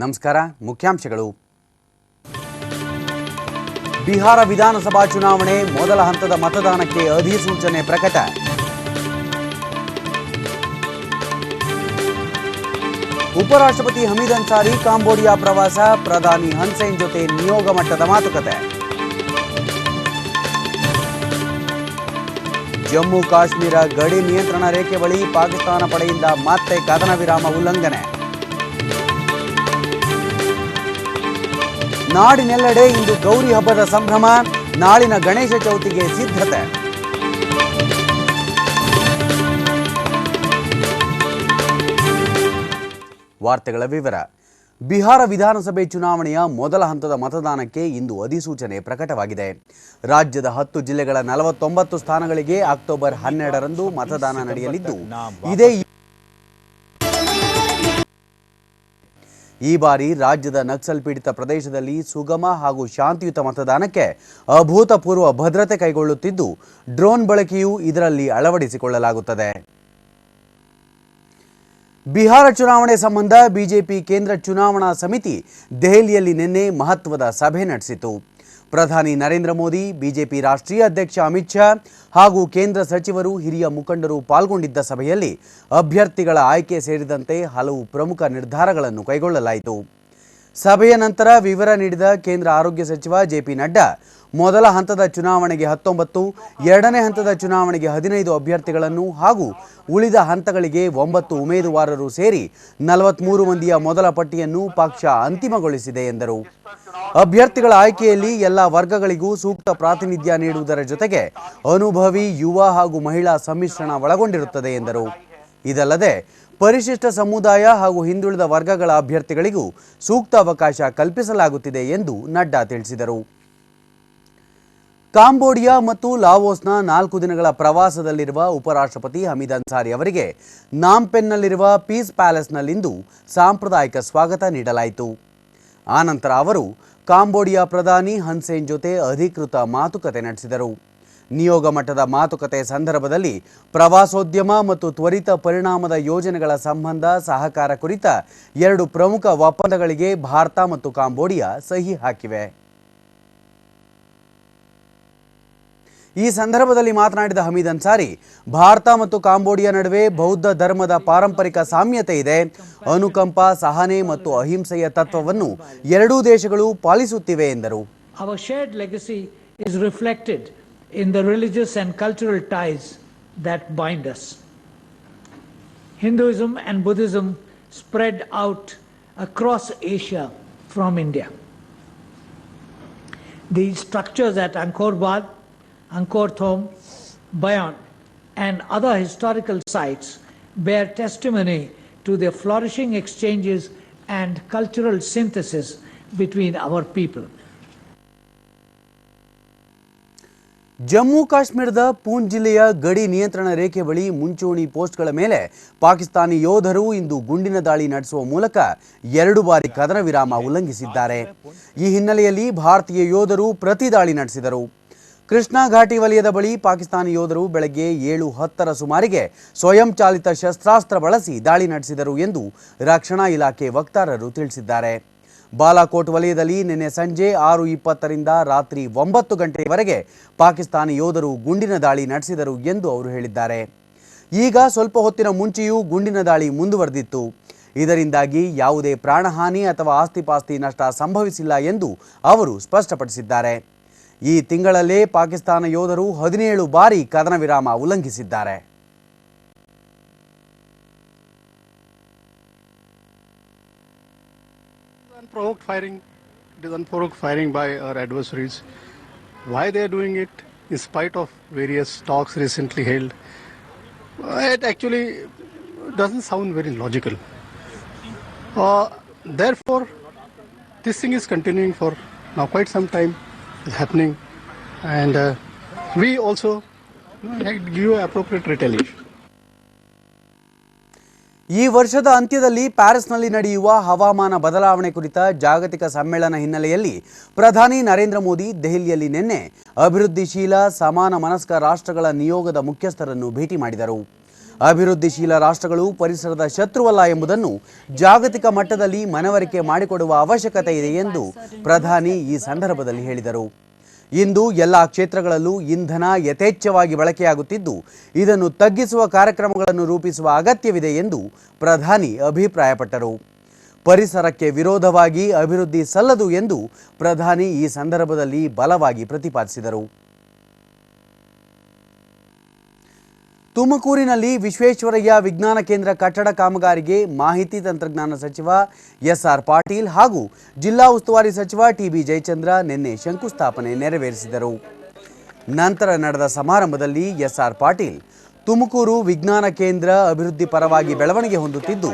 ನಮಸ್ಕಾರ. ಮುಖ್ಯಾಂಶಗಳು. ಬಿಹಾರ ವಿಧಾನಸಭಾ ಚುನಾವಣೆ ಮೊದಲ ಹಂತದ ಮತದಾನಕ್ಕೆ ಅಧಿಸೂಚನೆ ಪ್ರಕಟ. ಉಪರಾಷ್ಟ್ರಪತಿ ಹಮೀದ್ ಅನ್ಸಾರಿ ಕಾಂಬೋಡಿಯಾ ಪ್ರವಾಸ, ಪ್ರಧಾನಿ ಹುನ್ ಸೇನ್ ಜೊತೆ ನಿಯೋಗ ಮಟ್ಟದ ಮಾತುಕತೆ. ಜಮ್ಮು ಕಾಶ್ಮೀರ ಗಡಿ ನಿಯಂತ್ರಣ ರೇಖೆ ಬಳಿ ಪಾಕಿಸ್ತಾನ ಪಡೆಯಿಂದ ಮತ್ತೆ ಕದನ ವಿರಾಮ ಉಲ್ಲಂಘನೆ. ನಾಡಿನೆಲ್ಲೆಡೆ ಇಂದು ಗೌರಿ ಹಬ್ಬದ ಸಂಭ್ರಮ, ನಾಳಿನ ಗಣೇಶ ಚೌತಿಗೆ ಸಿದ್ಧತೆ. ವಾರ್ತೆಗಳ ವಿವರ. ಬಿಹಾರ ವಿಧಾನಸಭೆ ಚುನಾವಣೆಯ ಮೊದಲ ಹಂತದ ಮತದಾನಕ್ಕೆ ಇಂದು ಅಧಿಸೂಚನೆ ಪ್ರಕಟವಾಗಿದೆ. ರಾಜ್ಯದ 10 ಜಿಲ್ಲೆಗಳ 49 ಸ್ಥಾನಗಳಿಗೆ ಅಕ್ಟೋಬರ್ 12ರಂದು ಮತದಾನ ನಡೆಯಲಿದ್ದು, ಈ ಬಾರಿ ರಾಜ್ಯದ ನಕ್ಸಲ್ ಪೀಡಿತ ಪ್ರದೇಶದಲ್ಲಿ ಸುಗಮ ಹಾಗೂ ಶಾಂತಿಯುತ ಮತದಾನಕ್ಕೆ ಅಭೂತಪೂರ್ವ ಭದ್ರತೆ ಕೈಗೊಳ್ಳುತ್ತಿದ್ದು, ಡ್ರೋನ್ ಬಳಕೆಯೂ ಇದರಲ್ಲಿ ಅಳವಡಿಸಿಕೊಳ್ಳಲಾಗುತ್ತದೆ. ಬಿಹಾರ ಚುನಾವಣೆ ಸಂಬಂಧ ಬಿಜೆಪಿ ಕೇಂದ್ರ ಚುನಾವಣಾ ಸಮಿತಿ ದೆಹಲಿಯಲ್ಲಿ ನಿನ್ನೆ ಮಹತ್ವದ ಸಭೆ ನಡೆಸಿತು. ಪ್ರಧಾನಿ ನರೇಂದ್ರ ಮೋದಿ, ಬಿಜೆಪಿ ರಾಷ್ಟ್ರೀಯ ಅಧ್ಯಕ್ಷ ಅಮಿತ್ ಶಾ ಹಾಗೂ ಕೇಂದ್ರ ಸಚಿವರು, ಹಿರಿಯ ಮುಖಂಡರು ಪಾಲ್ಗೊಂಡಿದ್ದ ಸಭೆಯಲ್ಲಿ ಅಭ್ಯರ್ಥಿಗಳ ಆಯ್ಕೆ ಸೇರಿದಂತೆ ಹಲವು ಪ್ರಮುಖ ನಿರ್ಧಾರಗಳನ್ನು ಕೈಗೊಳ್ಳಲಾಯಿತು. ಸಭೆಯ ನಂತರ ವಿವರ ನೀಡಿದ ಕೇಂದ್ರ ಆರೋಗ್ಯ ಸಚಿವ ಜೆಪಿ ನಡ್ಡಾ, ಮೊದಲ ಹಂತದ ಚುನಾವಣೆಗೆ 19, ಎರಡನೇ ಹಂತದ ಚುನಾವಣೆಗೆ 15 ಅಭ್ಯರ್ಥಿಗಳನ್ನು ಹಾಗೂ ಉಳಿದ ಹಂತಗಳಿಗೆ 9 ಉಮೇದುವಾರರು ಸೇರಿ 43 ಮಂದಿಯ ಮೊದಲ ಪಟ್ಟಿಯನ್ನು ಪಕ್ಷ ಅಂತಿಮಗೊಳಿಸಿದೆ ಎಂದರು. ಅಭ್ಯರ್ಥಿಗಳ ಆಯ್ಕೆಯಲ್ಲಿ ಎಲ್ಲ ವರ್ಗಗಳಿಗೂ ಸೂಕ್ತ ಪ್ರಾತಿನಿಧ್ಯ ನೀಡುವುದರ ಜೊತೆಗೆ ಅನುಭವಿ, ಯುವ ಹಾಗೂ ಮಹಿಳಾ ಸಮ್ಮಿಶ್ರಣ ಒಳಗೊಂಡಿರುತ್ತದೆ ಎಂದರು. ಇದಲ್ಲದೆ ಪರಿಶಿಷ್ಟ ಸಮುದಾಯ ಹಾಗೂ ಹಿಂದುಳಿದ ವರ್ಗಗಳ ಅಭ್ಯರ್ಥಿಗಳಿಗೂ ಸೂಕ್ತ ಅವಕಾಶ ಕಲ್ಪಿಸಲಾಗುತ್ತಿದೆ ಎಂದು ನಡ್ಡಾ ತಿಳಿಸಿದರು. ಕಾಂಬೋಡಿಯಾ ಮತ್ತು ಲಾವೋಸ್ನ 4 ದಿನಗಳ ಪ್ರವಾಸದಲ್ಲಿರುವ ಉಪರಾಷ್ಟ್ರಪತಿ ಹಮೀದ್ ಅನ್ಸಾರಿ ಅವರಿಗೆ ನಾಂಪೆನ್ನಲ್ಲಿರುವ ಪೀಸ್ ಪ್ಯಾಲೇಸ್ನಲ್ಲಿಂದು ಸಾಂಪ್ರದಾಯಿಕ ಸ್ವಾಗತ ನೀಡಲಾಯಿತು. ಆನಂತರ ಅವರು ಕಾಂಬೋಡಿಯಾ ಪ್ರಧಾನಿ ಹುನ್ ಸೇನ್ ಜೊತೆ ಅಧಿಕೃತ ಮಾತುಕತೆ ನಡೆಸಿದರು. ನಿಯೋಗ ಮಟ್ಟದ ಮಾತುಕತೆ ಸಂದರ್ಭದಲ್ಲಿ ಪ್ರವಾಸೋದ್ಯಮ ಮತ್ತು ತ್ವರಿತ ಪರಿಣಾಮದ ಯೋಜನೆಗಳ ಸಂಬಂಧ ಸಹಕಾರ ಕುರಿತ 2 ಪ್ರಮುಖ ಒಪ್ಪಂದಗಳಿಗೆ ಭಾರತ ಮತ್ತು ಕಾಂಬೋಡಿಯಾ ಸಹಿ ಹಾಕಿವೆ. ಈ ಸಂದರ್ಭದಲ್ಲಿ ಮಾತನಾಡಿದ ಹಮೀದ್ ಅನ್ಸಾರಿ, ಭಾರತ ಮತ್ತು ಕಾಂಬೋಡಿಯಾ ನಡುವೆ ಬೌದ್ಧ ಧರ್ಮದ ಪಾರಂಪರಿಕ ಸಾಮ್ಯತೆ ಇದೆ. ಅನುಕಂಪ, ಸಹನೆ ಮತ್ತು ಅಹಿಂಸೆಯ ತತ್ವವನ್ನು ಎರಡೂ ದೇಶಗಳು ಪಾಲಿಸುತ್ತಿವೆ ಎಂದರು. Our shared legacy is reflected in the religious and cultural ties that bind us. Hinduism and Buddhism spread out across Asia from India. These structures at Angkor Wat, Angkor Thom, Bayon and other historical sites bear testimony to the flourishing exchanges and cultural synthesis between our people. Jammu ಕಾಶ್ಮೀರದ ಪೂಂಚ್ ಜಿಲ್ಲೆಯ ಗಡಿ ನಿಯಂತ್ರಣ ರೇಖೆ ಬಳಿ ಮುಂಚೂಣಿ ಪೋಸ್ಟ್ಗಳ ಮೇಲೆ ಪಾಕಿಸ್ತಾನಿ ಯೋಧರು ಇಂದು ಗುಂಡಿನ ದಾಳಿ ನಡೆಸುವ ಮೂಲಕ 2 ಬಾರಿ ಕದನ ವಿರಾಮ ಉಲ್ಲಂಘಿಸಿದ್ದಾರೆ. ಈ ಹಿನ್ನೆಲೆಯಲ್ಲಿ ಭಾರತೀಯ ಯೋಧರು ಪ್ರತಿ ದಾಳಿ ನಡೆಸಿದರು. ಕೃಷ್ಣಾ ಘಾಟಿ ವಲಯದ ಬಳಿ ಪಾಕಿಸ್ತಾನಿ ಯೋಧರು ಬೆಳಗ್ಗೆ 7:10ರ ಸುಮಾರಿಗೆ ಸ್ವಯಂ ಚಾಲಿತ ಶಸ್ತ್ರಾಸ್ತ್ರ ಬಳಸಿ ದಾಳಿ ನಡೆಸಿದರು ಎಂದು ರಕ್ಷಣಾ ಇಲಾಖೆ ವಕ್ತಾರರು ತಿಳಿಸಿದ್ದಾರೆ. ಬಾಲಾಕೋಟ್ ವಲಯದಲ್ಲಿ ನಿನ್ನೆ ಸಂಜೆ 6:20ರಿಂದ ರಾತ್ರಿ 9 ಗಂಟೆಯವರೆಗೆ ಪಾಕಿಸ್ತಾನಿ ಯೋಧರು ಗುಂಡಿನ ದಾಳಿ ನಡೆಸಿದರು ಎಂದು ಅವರು ಹೇಳಿದ್ದಾರೆ. ಈಗ ಸ್ವಲ್ಪ ಹೊತ್ತಿನ ಮುಂಚೆಯೂ ಗುಂಡಿನ ದಾಳಿ ಮುಂದುವರೆದಿತ್ತು. ಇದರಿಂದಾಗಿ ಯಾವುದೇ ಪ್ರಾಣಹಾನಿ ಅಥವಾ ಆಸ್ತಿಪಾಸ್ತಿ ನಷ್ಟ ಸಂಭವಿಸಿಲ್ಲ ಎಂದು ಅವರು ಸ್ಪಷ್ಟಪಡಿಸಿದ್ದಾರೆ. ಈ ತಿಂಗಳಲ್ಲೇ ಪಾಕಿಸ್ತಾನ ಯೋಧರು 17 ಬಾರಿ ಕದನ ವಿರಾಮ ಉಲ್ಲಂಘಿಸಿದ್ದಾರೆ. It is unprovoked firing by our adversaries. Why they are doing it, in spite of various talks recently held, it actually doesn't sound very logical. Therefore, this thing is continuing for now quite some time. Is happening, and we also give appropriate retaliation. ಈ ವರ್ಷದ ಅಂತ್ಯದಲ್ಲಿ ಪ್ಯಾರಿಸ್ನಲ್ಲಿ ನಡೆಯುವ ಹವಾಮಾನ ಬದಲಾವಣೆ ಕುರಿತ ಜಾಗತಿಕ ಸಮ್ಮೇಳನ ಹಿನ್ನೆಲೆಯಲ್ಲಿ ಪ್ರಧಾನಿ ನರೇಂದ್ರ ಮೋದಿ ದೆಹಲಿಯಲ್ಲಿ ನಿನ್ನೆ ಅಭಿವೃದ್ಧಿಶೀಲ ಸಮಾನ ಮನಸ್ಕ ರಾಷ್ಟ್ರಗಳ ನಿಯೋಗದ ಮುಖ್ಯಸ್ಥರನ್ನು ಭೇಟಿ ಮಾಡಿದರು. ಅಭಿವೃದ್ಧಿಶೀಲ ರಾಷ್ಟ್ರಗಳು ಪರಿಸರದ ಶತ್ರುವಲ್ಲ ಎಂಬುದನ್ನು ಜಾಗತಿಕ ಮಟ್ಟದಲ್ಲಿ ಮನವರಿಕೆ ಮಾಡಿಕೊಡುವ ಅವಶ್ಯಕತೆ ಇದೆ ಎಂದು ಪ್ರಧಾನಿ ಈ ಸಂದರ್ಭದಲ್ಲಿ ಹೇಳಿದರು. ಇಂದು ಎಲ್ಲ ಕ್ಷೇತ್ರಗಳಲ್ಲೂ ಇಂಧನ ಯಥೇಚ್ಛವಾಗಿ ಬಳಕೆಯಾಗುತ್ತಿದ್ದು, ಇದನ್ನು ತಗ್ಗಿಸುವ ಕಾರ್ಯಕ್ರಮಗಳನ್ನು ರೂಪಿಸುವ ಅಗತ್ಯವಿದೆ ಎಂದು ಪ್ರಧಾನಿ ಅಭಿಪ್ರಾಯಪಟ್ಟರು. ಪರಿಸರಕ್ಕೆ ವಿರೋಧವಾಗಿ ಅಭಿವೃದ್ಧಿ ಸಲ್ಲದು ಎಂದು ಪ್ರಧಾನಿ ಈ ಸಂದರ್ಭದಲ್ಲಿ ಬಲವಾಗಿ ಪ್ರತಿಪಾದಿಸಿದರು. ತುಮಕೂರಿನಲ್ಲಿ ವಿಶ್ವೇಶ್ವರಯ್ಯ ವಿಜ್ಞಾನ ಕೇಂದ್ರ ಕಟ್ಟಡ ಕಾಮಗಾರಿಗೆ ಮಾಹಿತಿ ತಂತ್ರಜ್ಞಾನ ಸಚಿವ ಎಸ್.ಆರ್. ಪಾಟೀಲ್ ಹಾಗೂ ಜಿಲ್ಲಾ ಉಸ್ತುವಾರಿ ಸಚಿವ ಟಿ.ಬಿ. ಜಯಚಂದ್ರ ನಿನ್ನೆ ಶಂಕುಸ್ಥಾಪನೆ ನೆರವೇರಿಸಿದರು. ನಂತರ ನಡೆದ ಸಮಾರಂಭದಲ್ಲಿ ಎಸ್.ಆರ್. ಪಾಟೀಲ್, ತುಮಕೂರು ವಿಜ್ಞಾನ ಕೇಂದ್ರ ಅಭಿವೃದ್ಧಿ ಪರವಾಗಿ ಬೆಳವಣಿಗೆ ಹೊಂದುತ್ತಿದ್ದು,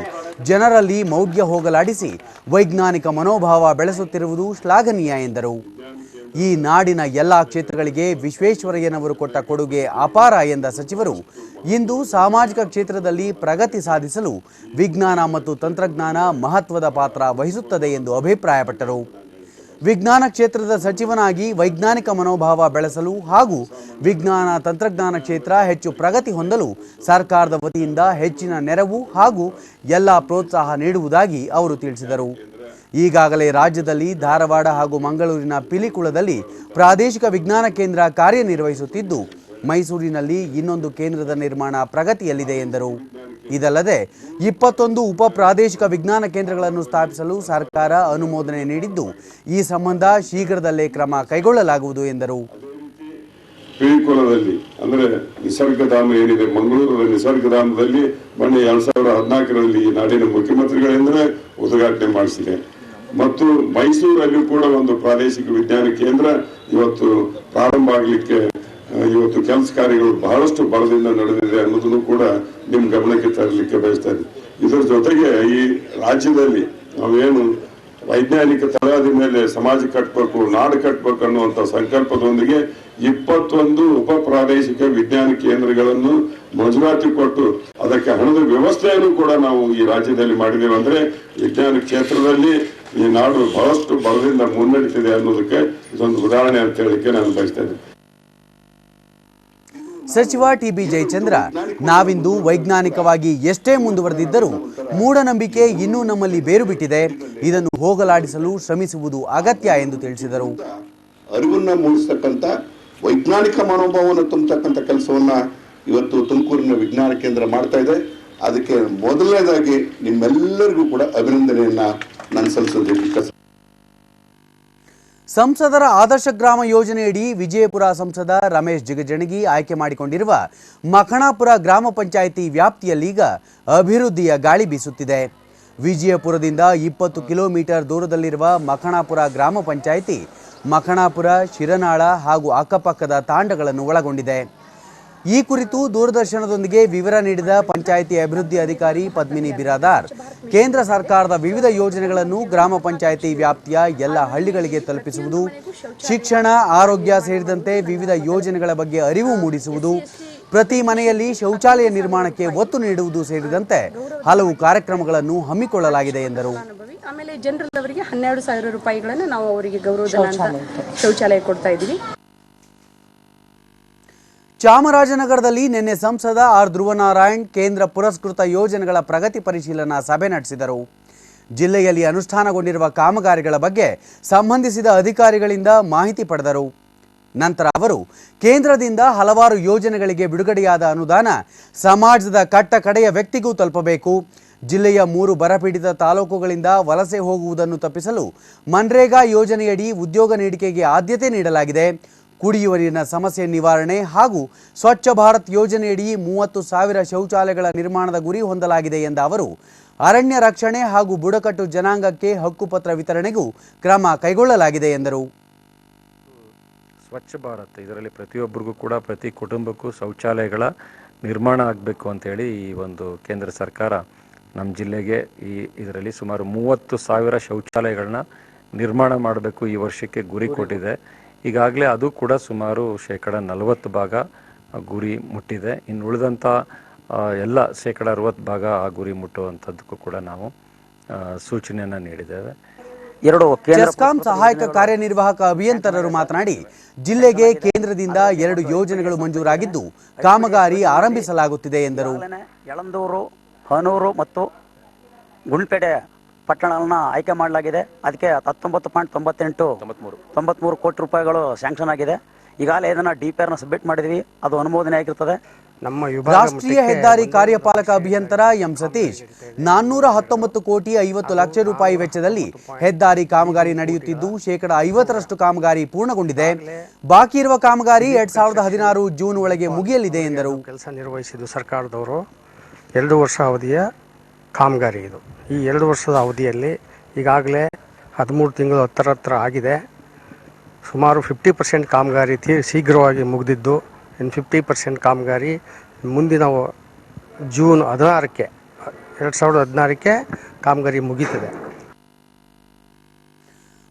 ಜನರಲ್ಲಿ ಮೌಢ್ಯ ಹೋಗಲಾಡಿಸಿ ವೈಜ್ಞಾನಿಕ ಮನೋಭಾವ ಬೆಳೆಸುತ್ತಿರುವುದು ಶ್ಲಾಘನೀಯ ಎಂದರು. ಈ ನಾಡಿನ ಎಲ್ಲ ಕ್ಷೇತ್ರಗಳಿಗೆ ವಿಶ್ವೇಶ್ವರಯ್ಯನವರು ಕೊಟ್ಟ ಕೊಡುಗೆ ಅಪಾರ ಎಂದ ಸಚಿವರು, ಇಂದು ಸಾಮಾಜಿಕ ಕ್ಷೇತ್ರದಲ್ಲಿ ಪ್ರಗತಿ ಸಾಧಿಸಲು ವಿಜ್ಞಾನ ಮತ್ತು ತಂತ್ರಜ್ಞಾನ ಮಹತ್ವದ ಪಾತ್ರ ವಹಿಸುತ್ತದೆ ಎಂದು ಅಭಿಪ್ರಾಯಪಟ್ಟರು. ವಿಜ್ಞಾನ ಕ್ಷೇತ್ರದ ಸಚಿವನಾಗಿ ವೈಜ್ಞಾನಿಕ ಮನೋಭಾವ ಬೆಳೆಸಲು ಹಾಗೂ ವಿಜ್ಞಾನ ತಂತ್ರಜ್ಞಾನ ಕ್ಷೇತ್ರ ಹೆಚ್ಚು ಪ್ರಗತಿ ಹೊಂದಲು ಸರ್ಕಾರದ ವತಿಯಿಂದ ಹೆಚ್ಚಿನ ನೆರವು ಹಾಗೂ ಎಲ್ಲ ಪ್ರೋತ್ಸಾಹ ನೀಡುವುದಾಗಿ ಅವರು ತಿಳಿಸಿದರು. ಈಗಾಗಲೇ ರಾಜ್ಯದಲ್ಲಿ ಧಾರವಾಡ ಹಾಗೂ ಮಂಗಳೂರಿನ ಪಿಲಿಕುಳದಲ್ಲಿ ಪ್ರಾದೇಶಿಕ ವಿಜ್ಞಾನ ಕೇಂದ್ರ ಕಾರ್ಯನಿರ್ವಹಿಸುತ್ತಿದ್ದು, ಮೈಸೂರಿನಲ್ಲಿ ಇನ್ನೊಂದು ಕೇಂದ್ರದ ನಿರ್ಮಾಣ ಪ್ರಗತಿಯಲ್ಲಿದೆ ಎಂದರು. ಇದಲ್ಲದೆ 21 ಉಪ ಪ್ರಾದೇಶಿಕ ವಿಜ್ಞಾನ ಕೇಂದ್ರಗಳನ್ನು ಸ್ಥಾಪಿಸಲು ಸರ್ಕಾರ ಅನುಮೋದನೆ ನೀಡಿದ್ದು, ಈ ಸಂಬಂಧ ಶೀಘ್ರದಲ್ಲೇ ಕ್ರಮ ಕೈಗೊಳ್ಳಲಾಗುವುದು ಎಂದರು. ಪಿಲಿಕುಳದಲ್ಲಿ ಅಂದರೆ ನಿಸರ್ಗಧಾಮ ಏನಿದೆ, ಮಂಗಳೂರಿನ ನಿಸರ್ಗಧಾಮದಲ್ಲಿ ಮೊನ್ನೆ 2014ರಲ್ಲಿ ಈ ನಾಡಿನ ಮುಖ್ಯಮಂತ್ರಿಗಳಿಂದಲೇ ಉದ್ಘಾಟನೆ ಮಾಡಿಸಿದೆ. ಮತ್ತು ಮೈಸೂರಲ್ಲಿ ಕೂಡ ಒಂದು ಪ್ರಾದೇಶಿಕ ವಿಜ್ಞಾನ ಕೇಂದ್ರ ಇವತ್ತು ಪ್ರಾರಂಭ ಆಗಲಿಕ್ಕೆ ಇವತ್ತು ಕೆಲಸ ಕಾರ್ಯಗಳು ಬಹಳಷ್ಟು ಬಲದಿಂದ ನಡೆದಿದೆ ಅನ್ನೋದನ್ನು ಕೂಡ ನಿಮ್ಮ ಗಮನಕ್ಕೆ ತರಲಿಕ್ಕೆ ಬಯಸ್ತಾ ಇದ್ದೀನಿ. ಇದರ ಜೊತೆಗೆ ಈ ರಾಜ್ಯದಲ್ಲಿ ನಾವೇನು ವೈಜ್ಞಾನಿಕ ತಳಹದಿ ಮೇಲೆ ಸಮಾಜ ಕಟ್ಟಬೇಕು, ನಾಡು ಕಟ್ಟಬೇಕು ಅನ್ನುವಂಥ ಸಂಕಲ್ಪದೊಂದಿಗೆ 21 ಉಪ ಪ್ರಾದೇಶಿಕ ವಿಜ್ಞಾನ ಕೇಂದ್ರಗಳನ್ನು ಮಂಜೂರಾತಿ ಕೊಟ್ಟು ಅದಕ್ಕೆ ಹಣದ ವ್ಯವಸ್ಥೆಯನ್ನು ಕೂಡ ನಾವು ಈ ರಾಜ್ಯದಲ್ಲಿ ಮಾಡಿದ್ದೇವೆ. ಅಂದ್ರೆ ವಿಜ್ಞಾನ ಕ್ಷೇತ್ರದಲ್ಲಿ ಈ ನಾಡು ಬಹಳಷ್ಟು ಬಲದಿಂದ ಮುನ್ನಡೀತಿದೆ ಅನ್ನೋದಕ್ಕೆ ಇದೊಂದು ಉದಾಹರಣೆ ಅಂತ ಹೇಳಲಿಕ್ಕೆ ನಾನು ಬಯಸ್ತಾ ಇದ್ದೀನಿ. ಸಚಿವ ಟಿ.ಬಿ. ಜಯಚಂದ್ರ, ನಾವಿಂದು ವೈಜ್ಞಾನಿಕವಾಗಿ ಎಷ್ಟೇ ಮುಂದುವರೆದಿದ್ದರೂ ಮೂಢನಂಬಿಕೆ ಇನ್ನೂ ನಮ್ಮಲ್ಲಿ ಬೇರು ಬಿಟ್ಟಿದೆ, ಇದನ್ನು ಹೋಗಲಾಡಿಸಲು ಶ್ರಮಿಸುವುದು ಅಗತ್ಯ ಎಂದು ತಿಳಿಸಿದರು. ಅರಿವನ್ನ ಮೂಡಿಸತಕ್ಕಂಥ ವೈಜ್ಞಾನಿಕ ಮನೋಭಾವವನ್ನು ತುಂಬತಕ್ಕಂಥ ಕೆಲಸವನ್ನ ಇವತ್ತು ತುಮಕೂರಿನ ವಿಜ್ಞಾನ ಕೇಂದ್ರ ಮಾಡ್ತಾ ಇದೆ. ಅದಕ್ಕೆ ಮೊದಲನೇದಾಗಿ ನಿಮ್ಮೆಲ್ಲರಿಗೂ ಕೂಡ ಅಭಿನಂದನೆಯನ್ನ ನಾನು ಸಲ್ಲಿಸೋದಕ್ಕೆ. ಸಂಸದರ ಆದರ್ಶ ಗ್ರಾಮ ಯೋಜನೆಯಡಿ ವಿಜಯಪುರ ಸಂಸದ ರಮೇಶ್ ಜಿಗಜಿಣಗಿ ಆಯ್ಕೆ ಮಾಡಿಕೊಂಡಿರುವ ಮಖಣಾಪುರ ಗ್ರಾಮ ಪಂಚಾಯಿತಿ ವ್ಯಾಪ್ತಿಯಲ್ಲೀಗ ಅಭಿವೃದ್ಧಿಯ ಗಾಳಿ ಬೀಸುತ್ತಿದೆ. ವಿಜಯಪುರದಿಂದ 20 ಕಿಲೋಮೀಟರ್ ದೂರದಲ್ಲಿರುವ ಮಖಣಾಪುರ ಗ್ರಾಮ ಪಂಚಾಯಿತಿ ಮಖಣಾಪುರ, ಶಿರನಾಳ ಹಾಗೂ ಅಕ್ಕಪಕ್ಕದ ತಾಂಡಗಳನ್ನು ಒಳಗೊಂಡಿದೆ. ಈ ಕುರಿತು ದೂರದರ್ಶನದೊಂದಿಗೆ ವಿವರ ನೀಡಿದ ಪಂಚಾಯಿತಿ ಅಭಿವೃದ್ಧಿ ಅಧಿಕಾರಿ ಪದ್ಮಿನಿ ಬಿರಾದಾರ್, ಕೇಂದ್ರ ಸರ್ಕಾರದ ವಿವಿಧ ಯೋಜನೆಗಳನ್ನು ಗ್ರಾಮ ಪಂಚಾಯಿತಿ ವ್ಯಾಪ್ತಿಯ ಎಲ್ಲ ಹಳ್ಳಿಗಳಿಗೆ ತಲುಪಿಸುವುದು, ಶಿಕ್ಷಣ, ಆರೋಗ್ಯ ಸೇರಿದಂತೆ ವಿವಿಧ ಯೋಜನೆಗಳ ಬಗ್ಗೆ ಅರಿವು ಮೂಡಿಸುವುದು, ಪ್ರತಿ ಮನೆಯಲ್ಲಿ ಶೌಚಾಲಯ ನಿರ್ಮಾಣಕ್ಕೆ ಒತ್ತು ನೀಡುವುದು ಸೇರಿದಂತೆ ಹಲವು ಕಾರ್ಯಕ್ರಮಗಳನ್ನು ಹಮ್ಮಿಕೊಳ್ಳಲಾಗಿದೆ ಎಂದರು. ಆಮೇಲೆ ಜನರಲ್ಲವರಿಗೆ 12,000 ರೂಪಾಯಿಗಳನ್ನು ನಾವು ಅವರಿಗೆ ಗೌರವಧನ ಶೌಚಾಲಯ ಕೊಡ್ತಾ ಇದ್ದೀವಿ. ಚಾಮರಾಜನಗರದಲ್ಲಿ ನಿನ್ನೆ ಸಂಸದ ಆರ್ ಧ್ರುವನಾರಾಯಣ್ ಕೇಂದ್ರ ಪುರಸ್ಕೃತ ಯೋಜನೆಗಳ ಪ್ರಗತಿ ಪರಿಶೀಲನಾ ಸಭೆ ನಡೆಸಿದರು. ಜಿಲ್ಲೆಯಲ್ಲಿ ಅನುಷ್ಠಾನಗೊಂಡಿರುವ ಕಾಮಗಾರಿಗಳ ಬಗ್ಗೆ ಸಂಬಂಧಿಸಿದ ಅಧಿಕಾರಿಗಳಿಂದ ಮಾಹಿತಿ ಪಡೆದರು. ನಂತರ ಅವರು ಕೇಂದ್ರದಿಂದ ಹಲವಾರು ಯೋಜನೆಗಳಿಗೆ ಬಿಡುಗಡೆಯಾದ ಅನುದಾನ ಸಮಾಜದ ಕಟ್ಟ ಕಡೆಯ ವ್ಯಕ್ತಿಗೂ ತಲುಪಬೇಕು, ಜಿಲ್ಲೆಯ 3 ಬರಪೀಡಿತ ತಾಲೂಕುಗಳಿಂದ ವಲಸೆ ಹೋಗುವುದನ್ನು ತಪ್ಪಿಸಲು ಮನ್ರೇಗಾ ಯೋಜನೆಯಡಿ ಉದ್ಯೋಗ ನೀಡಿಕೆಗೆ ಆದ್ಯತೆ ನೀಡಲಾಗಿದೆ, ಕುಡಿಯುವ ನೀರಿನ ಸಮಸ್ಯೆ ನಿವಾರಣೆ ಹಾಗೂ ಸ್ವಚ್ಛ ಭಾರತ್ ಯೋಜನೆಯಡಿ 30,000 ಶೌಚಾಲಯಗಳ ನಿರ್ಮಾಣದ ಗುರಿ ಹೊಂದಲಾಗಿದೆ ಎಂದ ಅವರು, ಅರಣ್ಯ ರಕ್ಷಣೆ ಹಾಗೂ ಬುಡಕಟ್ಟು ಜನಾಂಗಕ್ಕೆ ಹಕ್ಕುಪತ್ರ ವಿತರಣೆಗೂ ಕ್ರಮ ಕೈಗೊಳ್ಳಲಾಗಿದೆ ಎಂದರು. ಸ್ವಚ್ಛ ಭಾರತ್ ಇದರಲ್ಲಿ ಪ್ರತಿಯೊಬ್ಬರಿಗೂ ಕೂಡ ಪ್ರತಿ ಕುಟುಂಬಕ್ಕೂ ಶೌಚಾಲಯಗಳ ನಿರ್ಮಾಣ ಆಗಬೇಕು ಅಂತೇಳಿ ಈ ಒಂದು ಕೇಂದ್ರ ಸರ್ಕಾರ ನಮ್ಮ ಜಿಲ್ಲೆಗೆ ಇದರಲ್ಲಿ ಸುಮಾರು 30,000 ಶೌಚಾಲಯಗಳನ್ನ ನಿರ್ಮಾಣ ಮಾಡಬೇಕು ಈ ವರ್ಷಕ್ಕೆ ಗುರಿ ಕೊಟ್ಟಿದೆ. ಈಗಾಗಲೇ ಅದು ಕೂಡ ಸುಮಾರು 40% ಗುರಿ ಮುಟ್ಟಿದೆ. ಇನ್ನು ಉಳಿದಂಥ ಎಲ್ಲ 60% ಆ ಗುರಿ ಮುಟ್ಟುವಂಥದ್ದಕ್ಕೂ ಕೂಡ ನಾವು ಸೂಚನೆಯನ್ನು ನೀಡಿದ್ದೇವೆ. ಚೆಸ್ಕಾಂ ಸಹಾಯಕ ಕಾರ್ಯನಿರ್ವಾಹಕ ಅಭಿಯಂತರರು ಮಾತನಾಡಿ, ಜಿಲ್ಲೆಗೆ ಕೇಂದ್ರದಿಂದ 2 ಯೋಜನೆಗಳು ಮಂಜೂರಾಗಿದ್ದು ಕಾಮಗಾರಿ ಆರಂಭಿಸಲಾಗುತ್ತಿದೆ ಎಂದರು. ಯಳಂದೂರು, ಹನೂರು ಮತ್ತು ಗುಂಡ್ಲಪೇಟೆ ಪಟ್ಟಣಗಳನ್ನ ಆಯ್ಕೆ ಮಾಡಲಾಗಿದೆ. ಅದಕ್ಕೆ 19.93 ಕೋಟಿ ರೂಪಾಯಿಗಳು ಸ್ಯಾಂಕ್ಷನ್ ಆಗಿದೆ. ಈಗಾಗಲೇ ಇದನ್ನ DPR ಸಬ್ಮಿಟ್ ಮಾಡಿದ್ವಿ, ಅದು ಅನುಮೋದನೆ ಆಗಿರುತ್ತದೆ. ರಾಷ್ಟ್ರೀಯ ಹೆದ್ದಾರಿ ಕಾರ್ಯಪಾಲಕ ಅಭಿಯಂತರ ಎಂ ಸತೀಶ್ 419 ಕೋಟಿ 50 ಲಕ್ಷ ರೂಪಾಯಿ ವೆಚ್ಚದಲ್ಲಿ ಹೆದ್ದಾರಿ ಕಾಮಗಾರಿ ನಡೆಯುತ್ತಿದ್ದು ಶೇಕಡ 50ರಷ್ಟು ಕಾಮಗಾರಿ ಪೂರ್ಣಗೊಂಡಿದೆ. ಬಾಕಿ ಇರುವ ಕಾಮಗಾರಿ 2016 ಜೂನ್ ಒಳಗೆ ಮುಗಿಯಲಿದೆ ಎಂದರು. ಕೆಲಸ ನಿರ್ವಹಿಸಿದ್ದು ಸರ್ಕಾರದವರು 2 ವರ್ಷ ಅವಧಿಯ ಕಾಮಗಾರಿ ಇದು. ಈ 2 ವರ್ಷದ ಅವಧಿಯಲ್ಲಿ ಈಗಾಗಲೇ 13 ತಿಂಗಳು ಹತ್ರ ಆಗಿದೆ. ಸುಮಾರು 50% ಕಾಮಗಾರಿ ಶೀಘ್ರವಾಗಿ ಮುಗಿದಿದ್ದು, ಇನ್ನು 50% ಕಾಮಗಾರಿ ಮುಂದಿನ ಜೂನ್ 16ಕ್ಕೆ 2016ಕ್ಕೆ ಕಾಮಗಾರಿ ಮುಗೀತದೆ.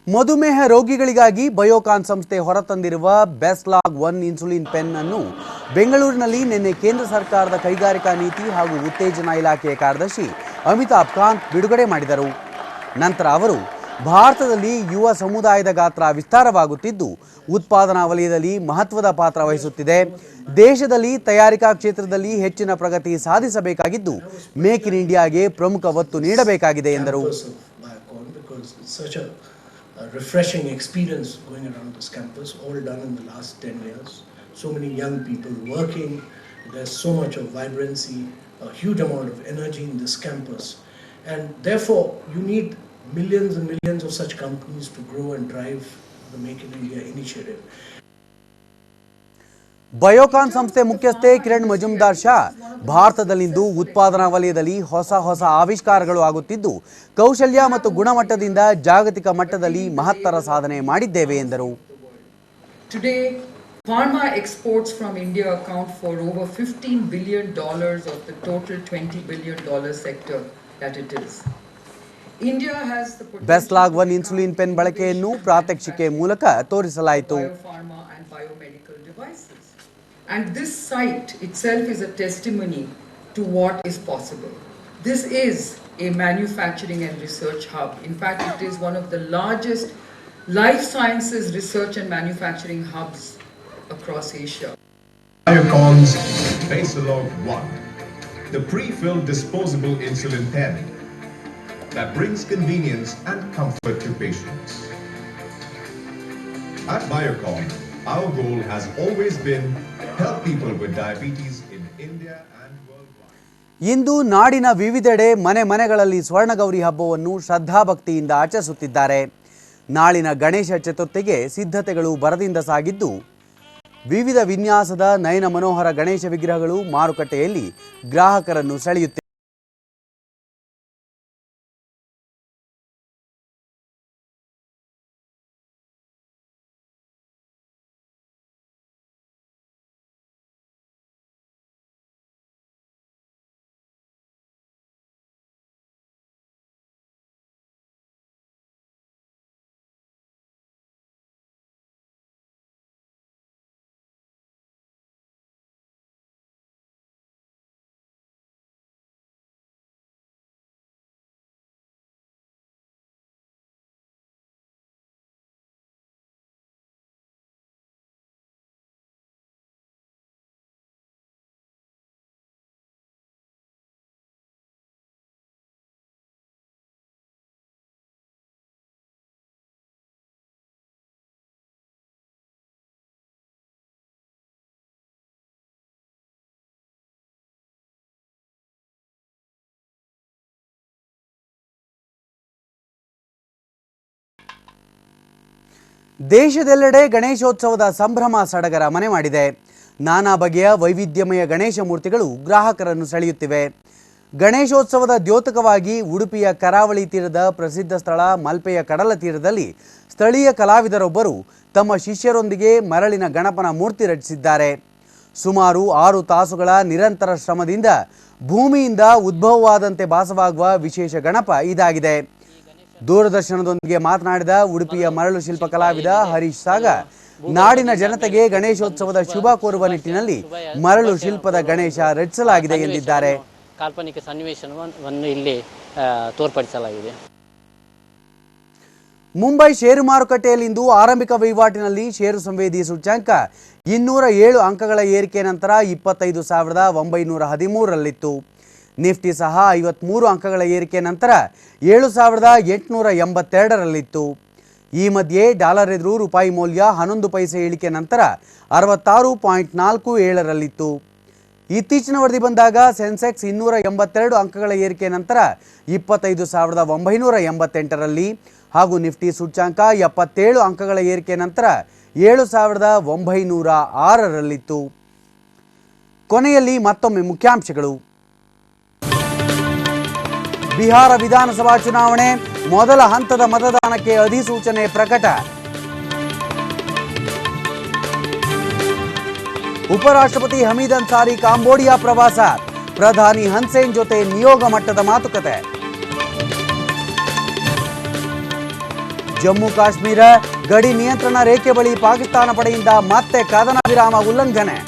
ಮಧುಮೇಹ ರೋಗಿಗಳಿಗಾಗಿ ಬಯೋಕಾನ್ ಸಂಸ್ಥೆ ಹೊರತಂದಿರುವ ಬೆಸ್ಲಾಗ್ 1 ಇನ್ಸುಲಿನ್ ಪೆನ್ ಅನ್ನು ಬೆಂಗಳೂರಿನಲ್ಲಿ ನಿನ್ನೆ ಕೇಂದ್ರ ಸರ್ಕಾರದ ಕೈಗಾರಿಕಾ ನೀತಿ ಹಾಗೂ ಉತ್ತೇಜನಾ ಇಲಾಖೆಯ ಕಾರ್ಯದರ್ಶಿ ಅಮಿತಾಬ್ ಕಾಂತ್ ಬಿಡುಗಡೆ ಮಾಡಿದರು. ನಂತರ ಅವರು ಭಾರತದಲ್ಲಿ ಯುವ ಸಮುದಾಯದ ಗಾತ್ರ ವಿಸ್ತಾರವಾಗುತ್ತಿದ್ದು ಉತ್ಪಾದನಾ ವಲಯದಲ್ಲಿ ಮಹತ್ವದ ಪಾತ್ರ ವಹಿಸುತ್ತಿದೆ. ದೇಶದಲ್ಲಿ ತಯಾರಿಕಾ ಕ್ಷೇತ್ರದಲ್ಲಿ ಹೆಚ್ಚಿನ ಪ್ರಗತಿ ಸಾಧಿಸಬೇಕಾಗಿದ್ದು ಮೇಕ್ ಇನ್ ಇಂಡಿಯಾಗೆ ಪ್ರಮುಖ ಒತ್ತು ನೀಡಬೇಕಾಗಿದೆ ಎಂದರು. Refreshing experience going around this campus, all done in the last 10 years. So many young people working, there's so much of vibrancy, a huge amount of energy in this campus, and therefore you need millions and millions of such companies to grow and drive the Make in India initiative. Biocon ಸಂಸ್ಥೆ ಮುಖ್ಯಸ್ಥೆ ಕಿರಣ್ ಮಜುಮ್ದಾರ್ ಶಾ ಭಾರತದಲ್ಲಿಂದು ಉತ್ಪಾದನಾ ವಲಯದಲ್ಲಿ ಹೊಸ ಆವಿಷ್ಕಾರಗಳು ಆಗುತ್ತಿದ್ದು ಕೌಶಲ್ಯ ಮತ್ತು ಗುಣಮಟ್ಟದಿಂದ ಜಾಗತಿಕ ಮಟ್ಟದಲ್ಲಿ ಮಹತ್ತರ ಸಾಧನೆ ಮಾಡಿದ್ದೇವೆ ಎಂದರು. Today, pharma exports from India account for over $15 billion of the total $20 billion sector that it is. India has the ಬೆಸ್ಲಾಗ್ 1 insulin pen ಬಳಕೆಯನ್ನು ಪ್ರಾತ್ಯಕ್ಷಿಕೆ ಮೂಲಕ ತೋರಿಸಲಾಯಿತು. Biopharma and biomedical devices. And this site itself is a testimony to what is possible. This is a manufacturing and research hub. In fact, it is one of the largest life sciences research and manufacturing hubs across Asia. Biocon's Basalog 1, the pre-filled disposable insulin pen that brings convenience and comfort to patients. At Biocon, our goal has always been help people with diabetes in India and worldwide. ಇಂದು ನಾಡಿನ ವಿವಿಧೆಡೆ ಮನೆಗಳಲ್ಲಿ ಸ್ವರ್ಣಗೌರಿ ಹಬ್ಬವನ್ನು ಶ್ರದ್ಧಾಭಕ್ತಿಯಿಂದ ಆಚರಿಸುತ್ತಿದ್ದಾರೆ. ನಾಳಿನ ಗಣೇಶ ಚತುರ್ಥಿಗೆ ಸಿದ್ಧತೆಗಳು ಭರದಿಂದ ಸಾಗಿದ್ದು ವಿವಿಧ ವಿನ್ಯಾಸದ ನಯನ ಮನೋಹರ ಗಣೇಶ ವಿಗ್ರಹಗಳು ಮಾರುಕಟ್ಟೆಯಲ್ಲಿ ಗ್ರಾಹಕರನ್ನು ಸೆಳೆಯುತ್ತಿವೆ. ದೇಶದೆಲ್ಲೆಡೆ ಗಣೇಶೋತ್ಸವದ ಸಂಭ್ರಮ ಸಡಗರ ಮನೆ ಮಾಡಿದೆ. ನಾನಾ ಬಗೆಯ ವೈವಿಧ್ಯಮಯ ಗಣೇಶ ಮೂರ್ತಿಗಳು ಗ್ರಾಹಕರನ್ನು ಸೆಳೆಯುತ್ತಿವೆ. ಗಣೇಶೋತ್ಸವದ ದ್ಯೋತಕವಾಗಿ ಉಡುಪಿಯ ಕರಾವಳಿ ತೀರದ ಪ್ರಸಿದ್ಧ ಸ್ಥಳ ಮಲ್ಪೆಯ ಕಡಲ ತೀರದಲ್ಲಿ ಸ್ಥಳೀಯ ಕಲಾವಿದರೊಬ್ಬರು ತಮ್ಮ ಶಿಷ್ಯರೊಂದಿಗೆ ಮರಳಿನ ಗಣಪನ ಮೂರ್ತಿ ರಚಿಸಿದ್ದಾರೆ. ಸುಮಾರು 6 ತಾಸುಗಳ ನಿರಂತರ ಶ್ರಮದಿಂದ ಭೂಮಿಯಿಂದ ಉದ್ಭವವಾದಂತೆ ಭಾಸವಾಗುವ ವಿಶೇಷ ಗಣಪ ಇದಾಗಿದೆ. ದೂರದರ್ಶನದೊಂದಿಗೆ ಮಾತನಾಡಿದ ಉಡುಪಿಯ ಮರಳು ಶಿಲ್ಪ ಕಲಾವಿದ ಹರೀಶ್ ಸಾಗರ್, ನಾಡಿನ ಜನತೆಗೆ ಗಣೇಶೋತ್ಸವದ ಶುಭ ಕೋರುವ ನಿಟ್ಟಿನಲ್ಲಿ ಮರಳು ಶಿಲ್ಪದ ಗಣೇಶ ರಚಿಸಲಾಗಿದೆ ಎಂದಿದ್ದಾರೆ. ಕಾಲ್ಪನಿಕ ಸನ್ನಿವೇಶವನ್ನು ಇಲ್ಲಿ ತೋರ್ಪಡಿಸಲಾಗಿದೆ. ಮುಂಬೈ ಷೇರು ಮಾರುಕಟ್ಟೆಯಲ್ಲಿಂದು ಆರಂಭಿಕ ವಹಿವಾಟಿನಲ್ಲಿ ಷೇರು ಸಂವೇದಿ ಸೂಚ್ಯಂಕ 207 ಅಂಕಗಳ ಏರಿಕೆ ನಂತರ 25,913ರಲ್ಲಿತ್ತು. ನಿಫ್ಟಿ ಸಹ 53 ಅಂಕಗಳ ಏರಿಕೆ ನಂತರ 7,882ರಲ್ಲಿತ್ತು. ಈ ಮಧ್ಯೆ ಡಾಲರ್ ಎದುರು ರೂಪಾಯಿ ಮೌಲ್ಯ 11 ಪೈಸೆ ಇಳಿಕೆ ನಂತರ 66.47ರಲ್ಲಿತ್ತು. ಇತ್ತೀಚಿನ ವರದಿ ಬಂದಾಗ ಸೆನ್ಸೆಕ್ಸ್ 282 ಅಂಕಗಳ ಏರಿಕೆ ನಂತರ 25,988ರಲ್ಲಿ ಹಾಗೂ ನಿಫ್ಟಿ ಸೂಚ್ಯಂಕ 77 ಅಂಕಗಳ ಏರಿಕೆ ನಂತರ 7,906ರಲ್ಲಿತ್ತು. ಕೊನೆಯಲ್ಲಿ ಮತ್ತೊಮ್ಮೆ ಮುಖ್ಯಾಂಶಗಳು. ಬಿಹಾರ ವಿಧಾನಸಭಾ ಚುನಾವಣೆ ಮೊದಲ ಹಂತದ ಮತದಾನಕ್ಕೆ ಅಧಿಸೂಚನೆ ಪ್ರಕಟ. ಉಪರಾಷ್ಟ್ರಪತಿ ಹಮೀದ್ ಅನ್ಸಾರಿ ಕಾಂಬೋಡಿಯಾ ಪ್ರವಾಸ, ಪ್ರಧಾನಿ ಹನ್ಸೇನ್ ಜೊತೆ ನಿಯೋಗ ಮಟ್ಟದ ಮಾತುಕತೆ. ಜಮ್ಮು ಕಾಶ್ಮೀರ ಗಡಿ ನಿಯಂತ್ರಣ ರೇಖೆ ಬಳಿ ಪಾಕಿಸ್ತಾನ ಪಡೆಯಿಂದ ಮತ್ತೆ ಕದನ ವಿರಾಮ ಉಲ್ಲಂಘನೆ.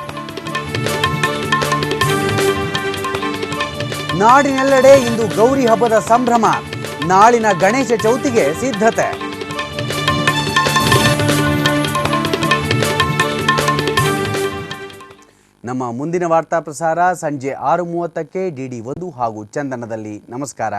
ನಾಡಿನೆಲ್ಲೆಡೆ ಇಂದು ಗೌರಿ ಹಬ್ಬದ ಸಂಭ್ರಮ, ನಾಳಿನ ಗಣೇಶ ಚೌತಿಗೆ ಸಿದ್ಧತೆ. ನಮ್ಮ ಮುಂದಿನ ವಾರ್ತಾ ಪ್ರಸಾರ ಸಂಜೆ 6:30ಕ್ಕೆ DD1 ಹಾಗೂ ಚಂದನದಲ್ಲಿ. ನಮಸ್ಕಾರ.